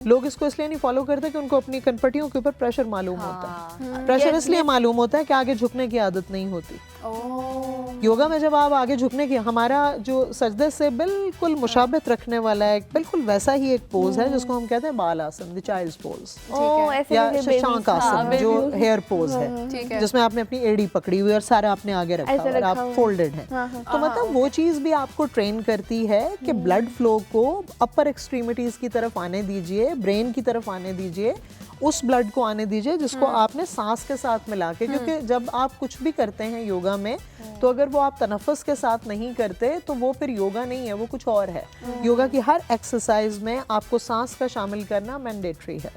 लोग इसको इसलिए नहीं फॉलो करते कि उनको अपनी कनपटियों के ऊपर प्रेशर मालूम होता है। प्रेशर इसलिए मालूम होता है कि आगे झुकने की आदत नहीं होती। योगा में जब आप आगे झुकने की, हमारा जो सजदे से बिल्कुल मुशाबित रखने वाला है, बिल्कुल वैसा ही एक पोज है जिसको हम कहते हैं बाल आसन, द चाइल्ड्स पोज, या शशांक आसन जो हेयर पोज है, जिसमें आपने अपनी एड़ी पकड़ी हुई और सारा आपने आगे रखा और आप फोल्डेड हैं। तो मतलब वो चीज़ भी आपको ट्रेन करती है कि ब्लड फ्लो को अपर एक्सट्रीमिटीज की तरफ आने दीजिए, ब्रेन की तरफ आने दीजिए, उस ब्लड को आने दीजिए जिसको आपने सांस के साथ मिला के, क्योंकि जब आप कुछ भी करते हैं योगा में तो अगर वो आप तनफ़ुस के साथ नहीं करते तो वो फिर योगा नहीं है, वो कुछ और है। योगा की हर एक्सरसाइज में आपको सांस का शामिल करना मैंडेटरी है।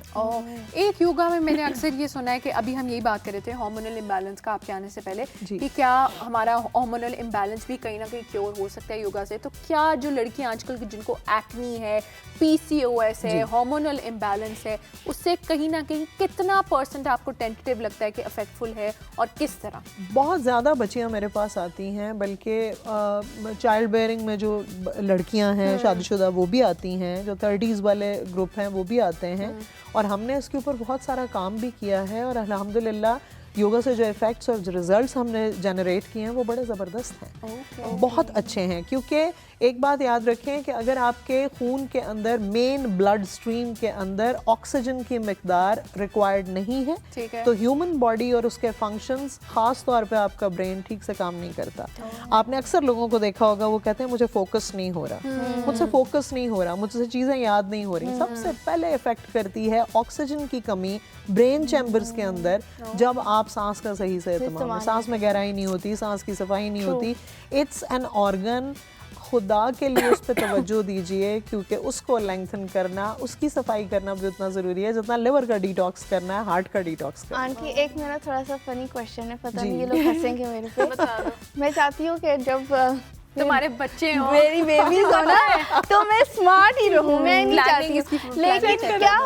एक योगा में मैंने अक्सर ये सुना है कि अभी हम यही बात कर रहे थे हार्मोनल इम्बैलेंस का आपके आने से पहले, कि क्या हमारा हार्मोनल इम्बैलेंस भी कहीं ना कहीं क्योर हो सकता है योगा से। तो क्या जो लड़कियां आजकल की जिनको एक्नी है, PCOS है, हार्मोनल इम्बैलेंस है, उससे कहीं ना कहीं कितना % आपको टेंटेटिव लगता है कि इफेक्टफुल है और किस तरह? बहुत ज़्यादा बच्चियां मेरे पास आती हैं, बल्कि चाइल्ड बेयरिंग में जो लड़कियां हैं शादीशुदा वो भी आती हैं, जो 30s वाले ग्रुप हैं वो भी आते हैं, और हमने इसके ऊपर बहुत सारा काम भी किया है और अल्हम्दुलिल्लाह योगा से जो इफ़ेक्ट्स और रिजल्ट्स हमने जनरेट किए हैं वो बड़े ज़बरदस्त हैं, बहुत अच्छे हैं। क्योंकि एक बात याद रखें कि अगर आपके खून के अंदर, मेन ब्लड स्ट्रीम के अंदर ऑक्सीजन की मिकदार रिक्वायर्ड नहीं है तो ह्यूमन बॉडी और उसके फंक्शंस, ख़ास तौर पे आपका ब्रेन ठीक से काम नहीं करता। आपने अक्सर लोगों को देखा होगा, वो कहते हैं मुझे फोकस नहीं हो रहा, मुझसे फोकस नहीं हो रहा, मुझसे चीज़ें याद नहीं हो रही। सबसे पहले इफ़ेक्ट करती है ऑक्सीजन की कमी ब्रेन चैम्बर्स के अंदर, जब आप सांस का सही से इस्तेमाल, सांस में गहराई नहीं होती, सांस की सफाई नहीं होती। इट्स एन ऑर्गन, खुदा के लिए उस पर तवज्जो दीजिए, क्योंकि उसको लेंथन करना, उसकी सफाई करना भी उतना ज़रूरी है जितना लिवर का डिटॉक्स करना है, हार्ट का डिटॉक्स करना। आंटी एक मेरा थोड़ा सा फनी क्वेश्चन है, पता नहीं ये लोग हंसेंगे मेरे पे। मैं चाहती हूँ कि जब तुम्हारे बच्चे हो, मेरी बेबीज हो ना, तो मैं स्मार्ट ही रहूँ, मैं नहीं चाहती, लेकिन क्या